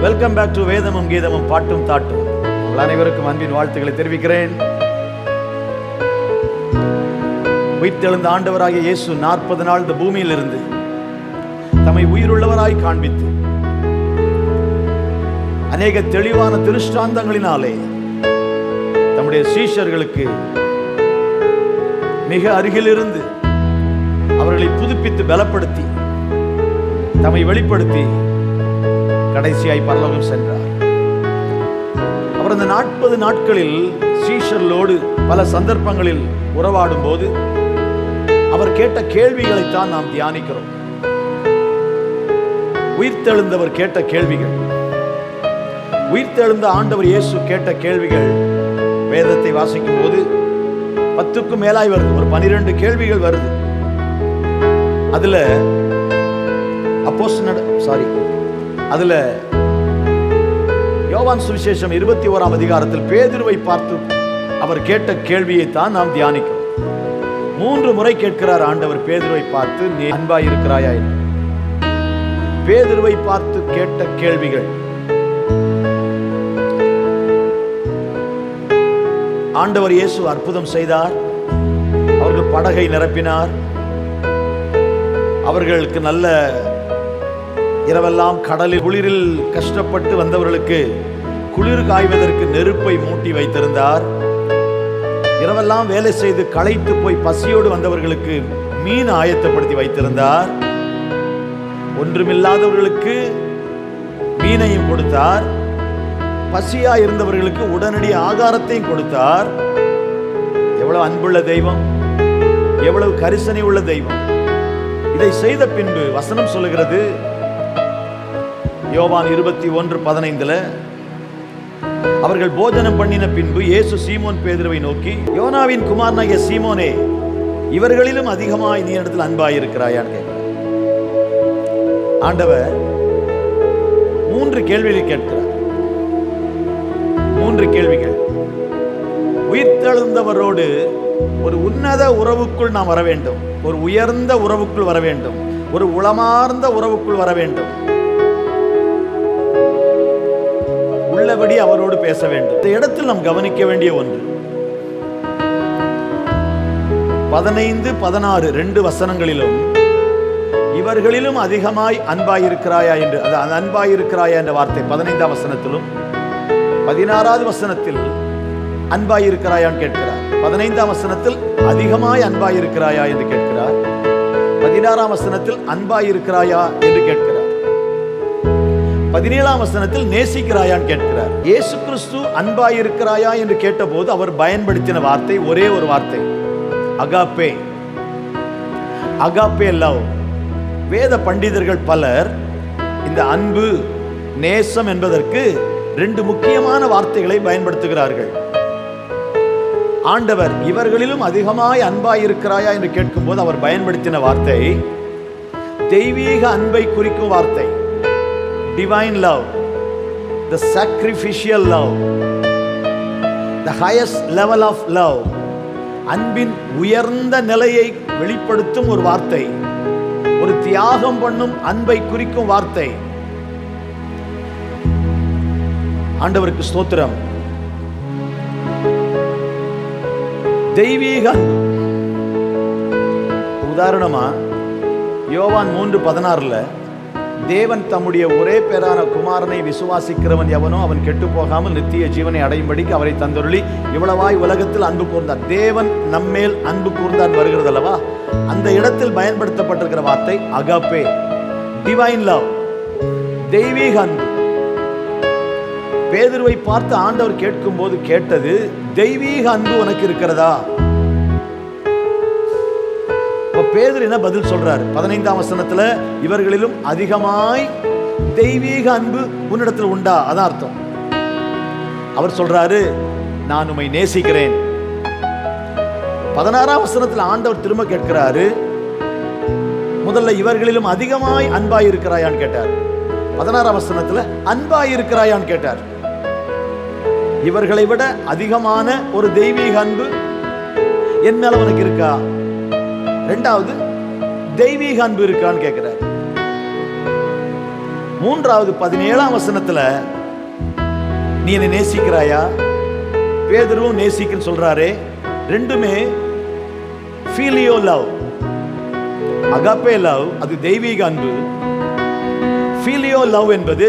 Welcome back to வேதமும் கீதமும் பாட்டும் தாட்டும். உங்கள் அனைவருக்கும் அன்பின் வாழ்த்துக்களை தெரிவிக்கிறேன். உயிர்த்தெழுந்த ஆண்டவராகிய இயேசு 40 நாள் இந்த பூமியில் இருந்து தம்மை உயிருள்ளவராய் காண்பித்து அநேக தெளிவான திருஷ்டாந்தங்களினாலே தம்முடைய சீஷர்களுக்கு மிக அருகிலிருந்து அவர்களை புதுப்பித்து பலப்படுத்தி தம்மை வெளிப்படுத்தி கடைசியாய் பரலோகம் சென்றார். அவர் அந்த 40 நாட்களில் சீஷர்களோடு பல சந்தர்ப்பங்களில் உறவாடும் போது அவர் கேட்ட கேள்விகளைத்தான் நாம் தியானிக்கிறோம். உயிர்த்தெழுந்தவர் கேட்ட கேள்விகள், உயிர்த்தெழுந்த ஆண்டவர் இயேசு கேட்ட கேள்விகள் வேதத்தை வாசிக்கும் போது 10க்கும் மேலாய் வருது. ஒரு 12 கேள்விகள் வருது. அதுல அதுல யோவான் சுவிசேஷம் 21ஆம் அதிகாரத்தில் பேதுருவை பார்த்து அவர் கேட்ட கேள்வியை தான் நாம் தியானிக்கிறோம். 3 முறை கேட்கிறார் ஆண்டவர் பேதுருவை பார்த்து, நீ அன்பாய் இருக்கிறாயா என்று. பேதுருவை பார்த்து கேட்ட கேள்விகள், ஆண்டவர் இயேசு அற்புதம் செய்தார், அவர்கள் படகை நிரப்பினார், அவர்களுக்கு நல்ல இரவெல்லாம் கடலில் குளிரில் கஷ்டப்பட்டு வந்தவர்களுக்கு குளிர் காய்வதற்கு நெருப்பை மூட்டி வைத்திருந்தார், இரவெல்லாம் வேலை செய்து களைத்து போய் பசியோடு வந்தவர்களுக்கு மீன் ஆயத்தப்படுத்தி வைத்திருந்தார், ஒன்றுமில்லாதவர்களுக்கு மீனையும் கொடுத்தார், பசியா இருந்தவர்களுக்கு உடனடி ஆகாரத்தையும் கொடுத்தார். எவ்வளவு அன்புள்ள தெய்வம், எவ்வளவு கரிசனை உள்ள தெய்வம். இதை செய்த பின்பு வசனம் சொல்லுகிறது, யோவான் 21:15 அவர்கள் போஜனம் பண்ணின பின்பு இயேசு சீமோன் பேதுருவை நோக்கி, யோனாவின் குமாரனாகிய சீமோனே, இவர்களிலும் அதிகமாய் நீ இடத்தில் அன்பாயிருக்கிறாயான்னு கேட்கிறார். ஆண்டவர் 3 கேள்விகளை கேட்கிறார். 3 கேள்விகள். உயிர்த்தெழுந்தவரோடு ஒரு உன்னத உறவுக்குள் நாம் வர வேண்டும், ஒரு உயர்ந்த உறவுக்குள் வர வேண்டும், ஒரு உளமார்ந்த உறவுக்குள் வர வேண்டும், உள்ளபடி அவரோடு பேச வேண்டும். இந்த இடத்தில் நாம் கவனிக்க வேண்டிய ஒன்று, 15, 16 2 வசனங்களிலும் இவர்களிலும் அதிகமாய் அன்பாயிருக்கிறாயா என்று, அது அன்பாயிருக்கிறாயா என்ற வார்த்தை 15ஆம் வசனத்திலும் 16ஆவது வசனத்தில் அன்பாயிருக்கிறாயான்னு கேட்கிறார். 15ஆம் வசனத்தில் அதிகமாய் அன்பாயிருக்கிறாயா என்று கேட்கிறார். 16ஆம் வசனத்தில் அன்பாயிருக்கிறாயா என்று கேட்கிறார். 17ஆம் வசனத்தில் நேசிக்கிறாயான்னு கேட்கிறார். இயேசு கிறிஸ்து அன்பாயிருக்கிறாயா என்று கேட்டபோது அவர் பயன்படுத்தின வார்த்தை ஒரே ஒரு வார்த்தை, அகாப்பே. Agape love. வேத பண்டிதர்கள் பலர் இந்த அன்பு, நேசம் என்பதற்கு 2 முக்கியமான வார்த்தைகளை பயன்படுத்துகிறார்கள். ஆண்டவர் இவர்களிலும் அதிகமாய் அன்பாயிருக்கிறாயா என்று கேட்கும் போது அவர் பயன்படுத்தின வார்த்தை தெய்வீக அன்பை குறிக்கும் வார்த்தை, divine love, the sacrificial love, the highest level of love. அன்பின் உயர்ந்த நிலையை வெளிப்படுத்தும் ஒரு வார்த்தை, ஒரு தியாகம் பண்ணும் அன்பை குறிக்கும் வார்த்தை. ஆண்டவருக்கு ஸ்தோத்திரம். தெய்வீக உதாரணமா யோவான் 3:16 தேவன் தம்முடைய ஒரே பேரான குமாரனை விசுவாசிக்கிறவன் எவனோ அவன் கெட்டு போகாமல் நித்திய ஜீவனை அடையும்படிக்கு அவரை தந்தருளி இவ்வளவாய் உலகத்தில் அன்பு கூர்ந்தார். தேவன் நம்மேல் அன்பு கூர்ந்தான் வருகிறது அல்லவா, அந்த இடத்தில் பயன்படுத்தப்பட்டிருக்கிற வார்த்தை அகாப்பே, டிவைன் லவ், தெய்வீக அன்பு. பேதுருவை பார்த்து ஆண்டவர் கேட்கும் போது கேட்டது, தெய்வீக அன்பு உனக்கு இருக்கிறதா? பேதுரு என்ன பதில் சொல்றார்? 15ஆம் வசனத்துல இவர்களிலும் அதிகமாய் தெய்வீக அன்பு உன்னிடத்தில் உண்டா, அதான் அர்த்தம். அவர் சொல்றாரு, நான் உம்மை நேசிக்கிறேன். 16ஆம் வசனத்துல ஆண்டவர் திரும்ப கேட்கிறாரு, முதல்ல இவர்களிலும் அதிகமாய் அன்பாய் இருக்கிறாயான்னு கேட்டார். 16ஆம் வசனத்துல அன்பாய் இருக்கிறாயான்னு கேட்டார். இவர்களை விட அதிகமான ஒரு தெய்வீக அன்பு என் மேல உனக்கு இருக்கா? 2வது தெய்வீக அன்பு இருக்கான்னு கேட்கிறார். மூன்றாவது 17ஆம் வசனத்துல நீ என்னை நேசிக்கிறாயா, பேதுருவும் நேசிக்கிறேன்னு சொல்றாரு. ரெண்டுமே ஃபீலியோ லவ், அகாப்பே லவ், அது தெய்வீக அன்பு. ஃபீலியோ லவ் என்பது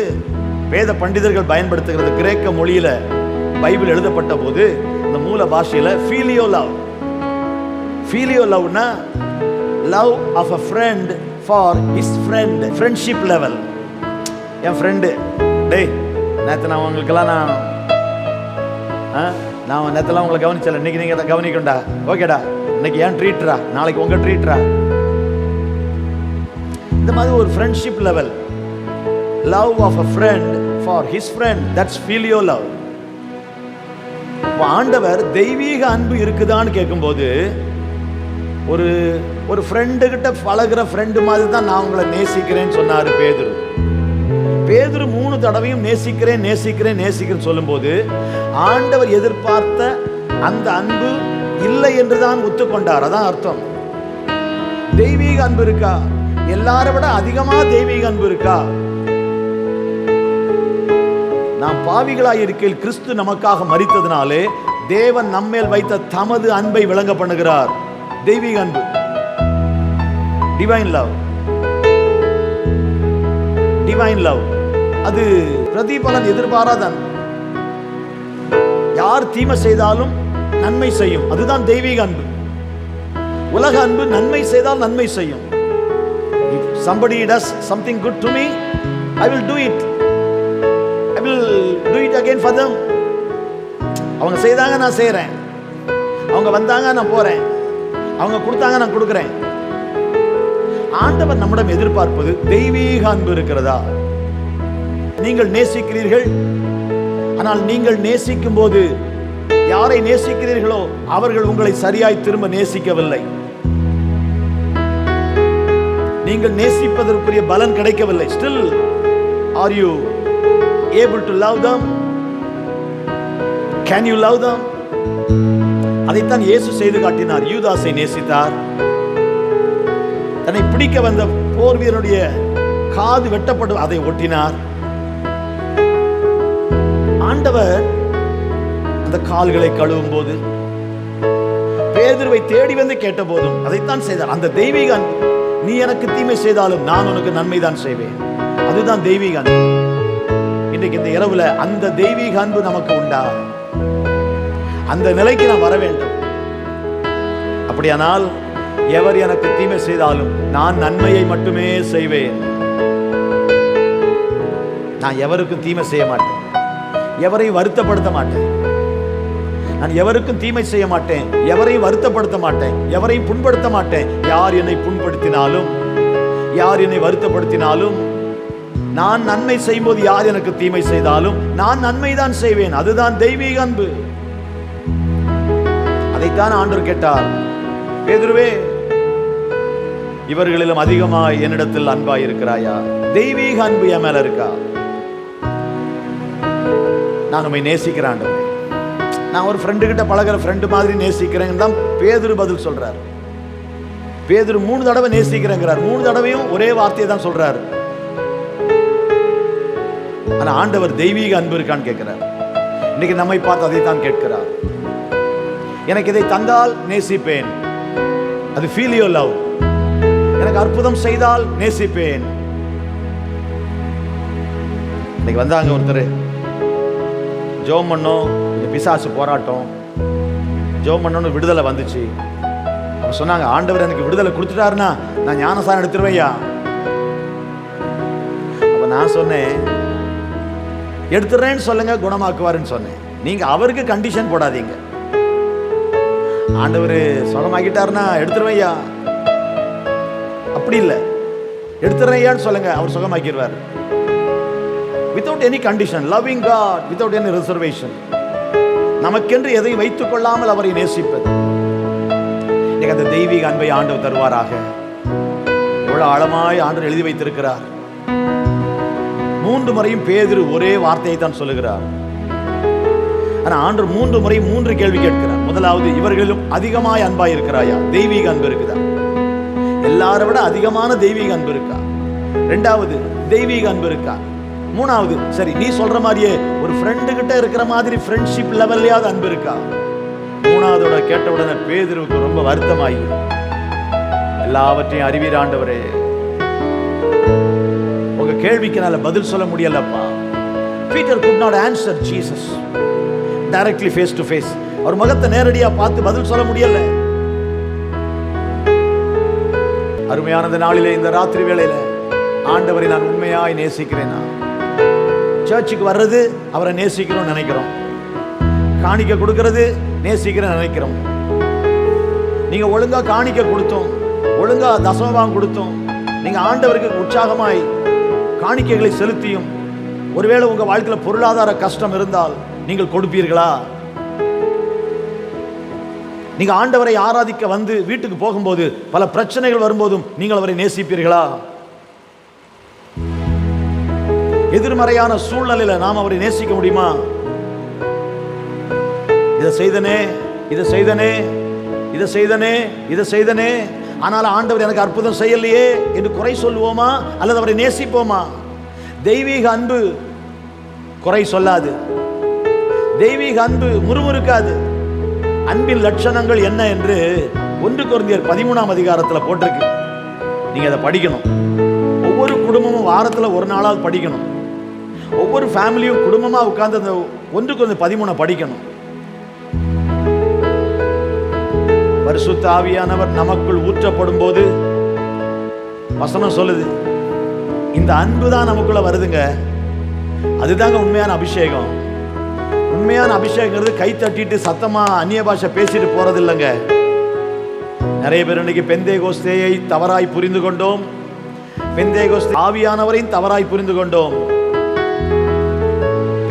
வேத பண்டிதர்கள் பயன்படுத்துகிறது. கிரேக்க மொழியில பைபிள் எழுதப்பட்ட போது இந்த மூல பாஷையில ஃபீலியோ லவ். ஃபீலியோ லவ்னா love of a friend for his friend, friendship level. என் ஃப்ரெண்டு, டேய் நேற்று நான் உங்களுக்கெல்லாம் நான் நேற்றுலாம் உங்களை கவனிச்சல, இன்னைக்கு நீங்கள் அதை கவனிக்கண்டா, ஓகேடா, இன்னைக்கு ஏன் ட்ரீட்ரா, நாளைக்கு உங்கள் ட்ரீட்ரா. இந்த மாதிரி ஒரு friendship level, love of a friend for his friend, that's phileo love. ஆண்டவர் தெய்வீக அன்பு இருக்குதான்னு கேட்கும்போது ஒரு ஃப்ரெண்டு கிட்ட பழகிற ஃப்ரெண்டு மாதிரி தான் நான் உங்களை நேசிக்கிறேன்னு சொன்னார் பேதுரு. பேதுரு 3 தடவையும் நேசிக்கிறேன் நேசிக்கிறேன் நேசிக்கிறேன்னு சொல்லும்போது ஆண்டவர் எதிர்பார்த்த அந்த அன்பு இல்லை என்று தான் ஒத்துக்கொண்டார். அதான் அர்த்தம். தெய்வீக அன்பு இருக்கா? எல்லாரை விட அதிகமா தெய்வீக அன்பு இருக்கா? நாம் பாவிகளாய் இருக்கையில் கிறிஸ்து நமக்காக மரித்ததினாலே தேவன் நம்மேல் வைத்த தமது அன்பை விளங்க பண்ணுகிறார். தெய்வீக அன்பு, டிவைன் லவ். டிவைன் லவ் அது பிரதிபலன் எதிர்பாராத அன்பு. யார் தீமை செய்தாலும் நன்மை செய்யும், அதுதான் தெய்வீக அன்பு. உலக அன்பு நன்மை செய்தால் நன்மை செய்யும். If somebody does something good to me, I will do it. I will do it again for them. அவங்க செய்தாங்க நான் செய்கிறேன், அவங்க வந்தாங்க நான் போறேன், அவங்க கொடுத்தாங்க நான் கொடுக்கிறேன். ஆண்டவர் நம்மிடம் எதிர்பார்ப்பது தெய்வீக அன்பு இருக்கிறதா? நீங்கள் நேசிக்கிறீர்கள், ஆனால் நீங்கள் நேசிக்கும் போது யாரை நேசிக்கிறீர்களோ அவர்கள் உங்களை சரியாய் திரும்ப நேசிக்கவில்லை. நீங்கள் நேசிப்பதற்குரிய பலன் கிடைக்கவில்லை. Still, are you able to love them? Can you love them? அதைத்தான் இயேசு செய்து காட்டினார். யூதாசை நேசித்தார். தன்னை பிடிக்க வந்த போர் வீரனுடைய காது வெட்டப்பட்டு அதை ஒட்டினார். ஆண்டவர் அந்த கால்களை கழுவும் போது, பேதுருவை தேடி வந்து கேட்ட போதும் அதைத்தான் செய்தார். அந்த தெய்வீக அன்பு. நீ எனக்கு தீமை செய்தாலும் நான் உனக்கு நன்மைதான் செய்வேன், அதுதான் தெய்வீக அன்பு. இன்றைக்கு இந்த இரவுல அந்த தெய்வீக அன்பு நமக்கு உண்டா? அந்த நிலைக்கு நான் வர வேண்டும். அப்படியானால் எவர் எனக்கு தீமை செய்தாலும் நான் நன்மையை மட்டுமே செய்வேன். நான் எவருக்கும் தீமை செய்ய மாட்டேன், எவரையும் வருத்தப்படுத்த மாட்டேன். நான் எவருக்கும் தீமை செய்ய மாட்டேன், எவரையும் வருத்தப்படுத்த மாட்டேன், எவரையும் புண்படுத்த மாட்டேன். யார் என்னை புண்படுத்தினாலும், யார் என்னை வருத்தப்படுத்தினாலும், நான் நன்மை செய்யும் போது யார் எனக்கு தீமை செய்தாலும் நான் நன்மைதான் செய்வேன். அதுதான் தெய்வீக அன்பு. அதைத்தான் ஆண்டவர் கேட்டார். பேதுருவே, இவர்களிலும் அதிகமாய் என்னிடத்தில் அன்பாய் இருக்கிறாயா? தெய்வீக அன்பு என் மேல இருக்கா? நான் உம்மை நேசிக்கிறேன் ஆண்டவரே, நான் ஒரு ஃப்ரெண்டு கிட்ட பழகிற ஃப்ரெண்டு மாதிரி நேசிக்கிறேன் தான் பேதுரு பதில் சொல்றார். பேதுரு 3 தடவை நேசிக்கிறேங்கிறார். 3 தடவையும் ஒரே வார்த்தையை தான் சொல்றார். ஆனா ஆண்டவர் தெய்வீக அன்பு இருக்கான்னு கேட்கிறார். இன்னைக்கு நம்மை பார்த்து அதைத்தான் கேட்கிறார். எனக்கு இதை தந்தால் நேசிப்பேன், அது ஃபீலியோ லவ். எனக்கு அற்புதம் செய்தால் நேசிப்பேன். இன்னைக்கு வந்தாங்க ஒருத்தர், ஜெபம் பண்ணோம், பிசாசு போராட்டம், ஜெபம் பண்ணோன்னு விடுதலை வந்துச்சு. அவங்க சொன்னாங்க, ஆண்டவர் எனக்கு விடுதலை கொடுத்துட்டாருன்னா நான் ஞானசாரம் எடுத்துருவையா. அப்ப நான் சொன்னேன், எடுத்துறேன்னு சொல்லுங்க, குணமாக்குவாருன்னு சொன்னேன். நீங்க அவருக்கு கண்டிஷன் போடாதீங்க. ஆண்டவர் சுகமாக்கிட்டாருன்னா எடுத்துருவையா, அப்படி இல்லை, எடுத்துறையான்னு சொல்லுங்க, அவர் சுகமாக்கிடுவார். Without any condition, loving God without any reservation. நமக்கென்று எதை வைத்துக் கொள்ளாமல் அவரை நேசிப்பது. அந்த தெய்வீக அன்பை ஆண்டவர் தருவாராக. எவ்வளவு ஆழமாய் ஆண்டவர் எழுதி வைத்திருக்கிறார். 3 முறையும் பேதுரு ஒரே வார்த்தையை தான் சொல்லுகிறார். ஆனா ஆண்டவர் 3 முறை 3 கேள்வி கேட்கிறார். முதலாவது, இவர்களும் அதிகமாய் அன்பாய் இருக்கிறாயா? தெய்வீக அன்பு இருக்குதா? எல்லாரை விட அதிகமான தெய்வீக அன்பு இருக்கா? ரெண்டாவது தெய்வீக அன்பு இருக்கா? மூணாவது, சரி நீ சொல்ற மாதிரியே ஒரு ஃப்ரெண்டு கிட்ட இருக்கிற மாதிரி ஃப்ரெண்ட்ஷிப் லெவல்லையாவது அன்பு இருக்கா? மூணாவதோட கேட்ட உடனே பேதுருவுக்கு ரொம்ப வருத்தமாகி, எல்லாவற்றையும் அறிவீர் ஆண்டவரே, உங்க கேள்விக்கு நான் பதில் சொல்ல முடியலப்பா. Peter could not answer Jesus directly face to face. அவர் முகத்தை நேரடியா பார்த்து பதில் சொல்ல முடியல. அருமையான இந்த நாளிலே, இந்த ராத்திரி வேளையில ஆண்டவரை நான் உண்மையாய் நேசிக்கிறேனா? சர்ச்சுக்கு வர்றது அவரை நேசிக்கிறோம் நினைக்கிறோம், காணிக்க கொடுக்கிறது நேசிக்கிறேன் நினைக்கிறோம். நீங்க ஒழுங்கா காணிக்க கொடுத்தோம், ஒழுங்கா தசமபாகம் கொடுத்தோம், நீங்க ஆண்டவருக்கு உற்சாகமாய் காணிக்கைகளை செலுத்தியும் ஒருவேளை உங்க வாழ்க்கையில் பொருளாதார கஷ்டம் இருந்தால் நீங்கள் கொடுப்பீர்களா? நீங்க ஆண்டவரை ஆராதிக்க வந்து வீட்டுக்கு போகும்போது பல பிரச்சனைகள் வரும்போதும் நீங்கள் அவரை நேசிப்பீர்களா? எதிர்மறையான சூழ்நிலையில நாம் அவரை நேசிக்க முடியுமா? இதை செய்தனே, இதை செய்தனே, இதை செய்தனே, இதை செய்தனே, ஆனால் ஆண்டவர் எனக்கு அற்புதம் செய்யலையே என்று குறை சொல்லுவோமா அல்லது அவரை நேசிப்போமா? தெய்வீக அன்பு குறை சொல்லாது, தெய்வீக அன்பு முறுமுறுக்காது. அன்பின் லட்சணங்கள் என்ன என்று 1 கொரிந்தியர் 13ஆம் அதிகாரத்தில் போட்டிருக்கு. நீங்க அதை படிக்கணும். ஒவ்வொரு குடும்பமும் வாரத்தில் ஒரு நாளாவது படிக்கணும். ஒவ்வொரு ஃபேமிலியும் குடும்பமா உட்கார்ந்து அந்த 1 கொரிந்தியர் 13 படிக்கணும். பரிசுத்த ஆவியானவர் நமக்குள் ஊற்றப்படும் போது வசனம் சொல்லுது, இந்த அன்பு தான் நமக்குள்ள வருதுங்க. அதுதாங்க உண்மையான அபிஷேகம். உண்மையான அபிஷேகங்கிறது கை தட்டிட்டு சத்தமா அந்நிய பாஷை பேசிட்டு போறது இல்லைங்க. நிறைய பேர் இன்னைக்கு பெந்தேகோஸ்தேயை தவறாய் புரிந்து கொண்டோம், பெந்தேகோஸ்தே ஆவியானவரையும் தவறாய் புரிந்து கொண்டோம்.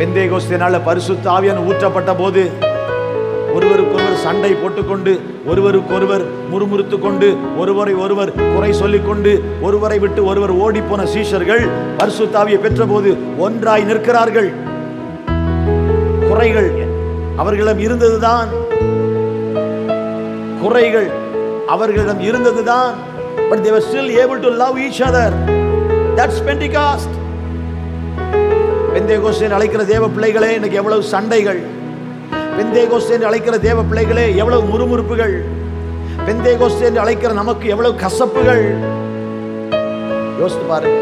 பெந்தேகோஸ்தேனால பரிசுத்த ஆவியானவர் ஊற்றப்பட்ட போது ஒருவருக்கொருவர் சண்டை போட்டுக்கொண்டு, ஒருவருக்கொருவர் முறுமுறுத்து கொண்டு, ஒருவரை ஒருவர் குறை சொல்லிக்கொண்டு, ஒருவரை விட்டு ஒருவர் ஓடி போன சீஷர்கள் பரிசுத்த ஆவியை பெற்ற போது ஒன்றாய் நிற்கிறார்கள். குறைகள் அவர்களிடம் இருந்ததுதான், குறைகள் அவர்களிடம் இருந்ததுதான். but they were still able to love each other. That's Pentecost. Pentecost அழைக்கிற தேவ பிள்ளைகளே, இன்னைக்கு எவ்வளவு சண்டைகள்! பெந்தேகோஸ்தே என்று அழைக்கிற தேவ பிள்ளைகளே, எவ்வளவு முறுமுறுப்புகள்! பெந்தேகோஸ்தே என்று அழைக்கிற நமக்கு எவ்வளவு கசப்புகள்! யோசித்து பாருங்க.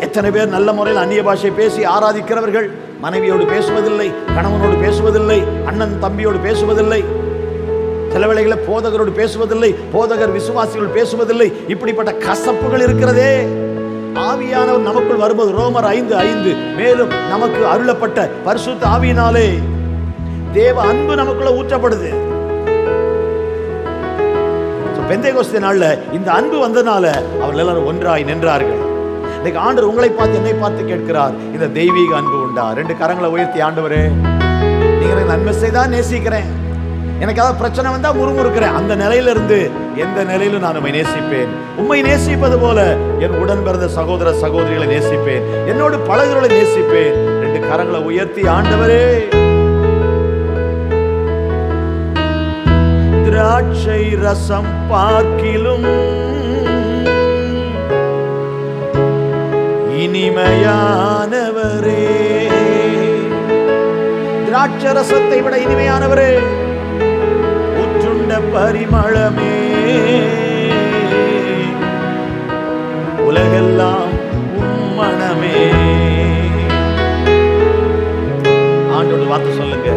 எத்தனை பேர் நல்ல முறையில் அந்நிய பாஷை பேசி ஆராதிக்கிறவர்கள் மனைவியோடு பேசுவதில்லை, கணவனோடு பேசுவதில்லை, அண்ணன் தம்பியோடு பேசுவதில்லை, சில வேளைகளில் போதகரோடு பேசுவதில்லை, போதகர் விசுவாசிகள் பேசுவதில்லை. இப்படிப்பட்ட கசப்புகள் இருக்கிறதே. ஆவியானவர் நமக்குள் வரும்போது ரோமர் 5:5 மேலும் நமக்கு அருளப்பட்ட பரிசுத்த ஆவியினாலே தேவ அன்பு நமக்குள்ள ஊற்றப்படுது. பெந்தேகோஸ்தே நாள்ல இந்த அன்பு வந்தனால அவர்கள் எல்லாரும் ஒன்றாய் நின்றார்கள். இன்னைக்கு ஆண்டவர் உங்களை பார்த்து என்னை பார்த்து கேட்கிறார், இந்த தெய்வீக அன்பு உண்டா? 2 கரங்களை உயர்த்தி, ஆண்டவரே நீங்க நன்மை செய்தா நேசிக்கிறேன், எனக்கு ஏதாவது பிரச்சனை வந்தா முறுமுறுக்கிறேன், அந்த நிலையிலிருந்து எந்த நிலையிலும் நான் உம்மை நேசிப்பேன். உம்மை நேசிப்பது போல என் உடன் பிறந்த சகோதர சகோதரிகளை நேசிப்பேன், என்னோடு பழகுறவர்களை நேசிப்பேன். 2 கரங்களை உயர்த்தி, ஆண்டவரே திராட்சை ரசம் பார்க்கிலும் இனிமையானவரே, திராட்சை ரசத்தை விட இனிமையானவரே, ஊற்றுண்ட பரிமளமே, உலகெல்லாம் உம்மனமே. ஆண்டோடு வார்த்தை சொல்லுங்க,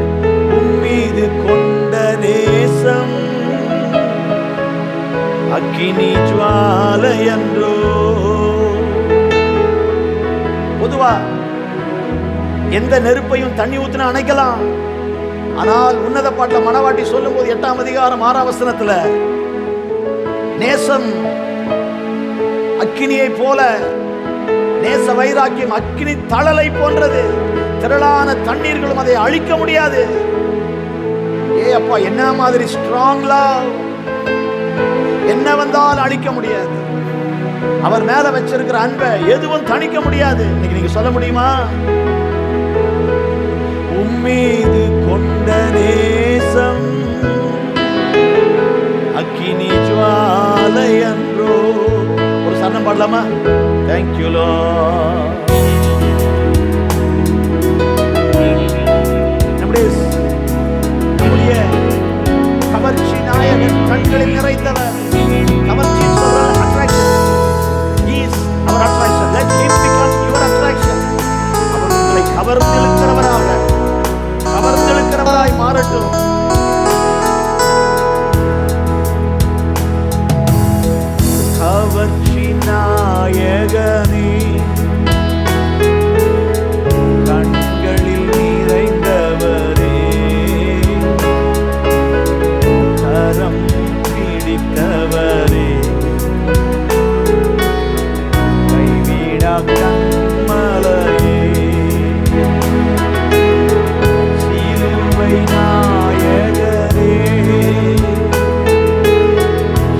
உம்மீது கொண்ட நேசம் அக்கினி ஜுவாலையன்றோ. பொதுவா எந்த நெருப்பையும் தண்ணி ஊத்தினா அணைக்கலாம். ஆனால் உன்னத பாட்டுல மணவாட்டி சொல்லும் போது 8ஆம் அதிகாரம் 6ஆம் வசனத்துல நேசம் அக்கினியை போல, நேச வைராக்கியம் அக்கினி தழலை போன்றது, திரளான தண்ணீர்களும் அதை அழிக்க முடியாது. ஏ அப்பா, என்ன மாதிரி ஸ்ட்ராங் லவ்! என்ன வந்தாலும் அழிக்க முடியாது. அவர் மேல வச்சிருக்கிற அன்பை எதுவும் தணிக்க முடியாது. இன்னைக்கு நீங்க சொல்ல முடியுமா? உம்மீது கொண்ட நேசம் அக்கினி ஜுவாலை அன்றோ. ஒரு சரணம் பாடலாமா? Thank you கவர்ந்தெழுக்கிறவராய் மாறட்டும். கவர்ச்சி நாயகனே, கண்களில் நிறைந்தவரே, கரம் பிடித்தவரே, கைவிடா கண்மலையே, சிலுவை நாயகரே,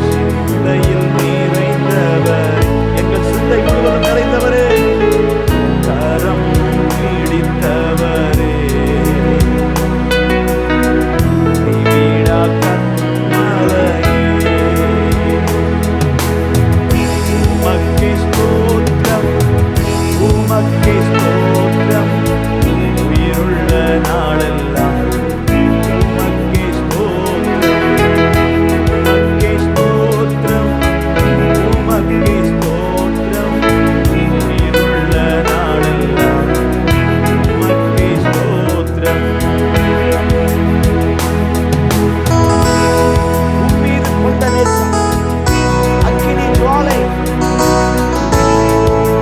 சிந்தையில் நிறைந்தவர், எங்கள் சிந்தை முழுவதும் நிறைந்தவரே, கரம் பிடித்தவரே, கைவிடா கண்மலையே, உமக்கே ஸ்தோத்திரம், உமக்கே ஸ்தோத்திரம், உயிருள்ள நாளெல்லாம் உமக்கே ஸ்தோத்திரம், உமக்கே ஸ்தோத்திரம், உமக்கே ஸ்தோத்திரம், உயிருள்ள நாளெல்லாம் உமக்கே ஸ்தோத்திரம். உம்மீது கொண்ட நேசம் அக்கினி ஜுவாலை,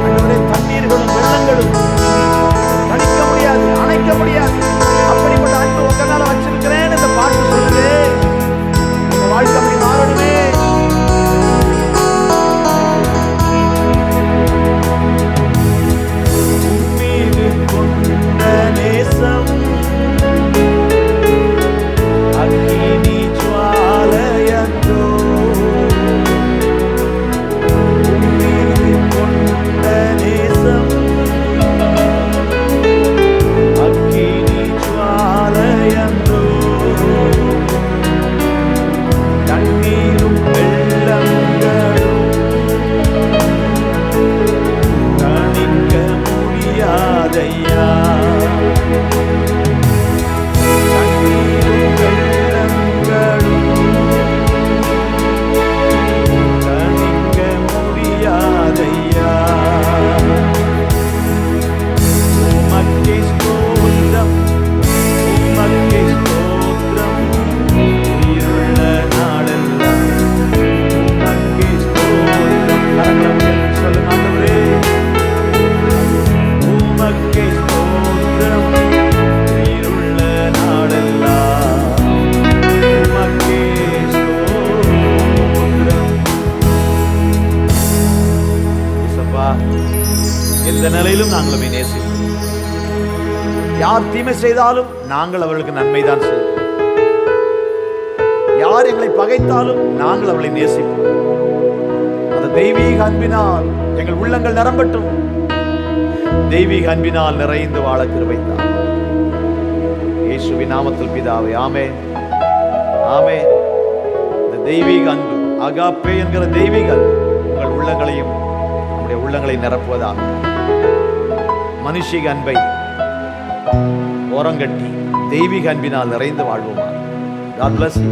ஆண்டவரே, தண்ணீர்களும் வெள்ளங்களும் தணிக்க முடியாது, அணைக்க முடியாது. அப்படிப்பட்ட அன்பு உங்க மேல வச்சிருக்கிறேன். இந்த பாட்டு சொல்லுது, உங்க வாழ்க்கை அப்படி மாறணுமே. உம்மீது கொண்ட நேசம் அக்கினி ஜுவாலையன்றோ, உம்மீது கொண்ட நேசம் அக்கினி ஜுவாலையன்றோ, தண்ணீரும் வெள்ளங்களும் தணிக்க முடியாதையா, தண்ணீரும் வெள்ளங்களும் தணிக்க முடியாதையா, உமக்கே ஸ்தோத்திரம், உமக்கே ஸ்தோத்திரம், உயிருள்ள நாளெல்லாம் உமக்கே ஸ்தோத்திரம். கரங்களை உயர்த்தி சொல்லுங்க, ஆண்டவரே, உமக்கே ஸ்தோத்திரம், உயிருள்ள நாளெல்லாம் உமக்கே ஸ்தோத்திரம். இயேசப்பா, எந்த நிலையிலும் நாங்கள் உம்மை நேசிக்கிறோம். யார் தீமை செய்தாலும் நாங்கள் அவர்களுக்கு நன்மைதான் செய்வோம். யார் எங்களை பகைத்தாலும் நாங்கள் அவர்களை நேசிப்போம். அந்த தெய்வீக அன்பினால் எங்கள் உள்ளங்கள் நிரம்பட்டும். தெய்வீக அன்பினால் நிறைந்து வாழ கிருபை தாரும். இயேசுவின் நாமத்தில் பிதாவே, ஆமென், ஆமென். இந்த தெய்வீக அன்பு, அகாப்பே என்கிற தெய்வீக அன்பு உங்கள் உள்ளங்களையும் நம்முடைய உள்ளங்களை நிரப்புவதாக. மனுஷிக அன்பை ஓரங்கட்டி தெய்வீக அன்பினால் நிறைந்து வாழ்வோமா. God bless you.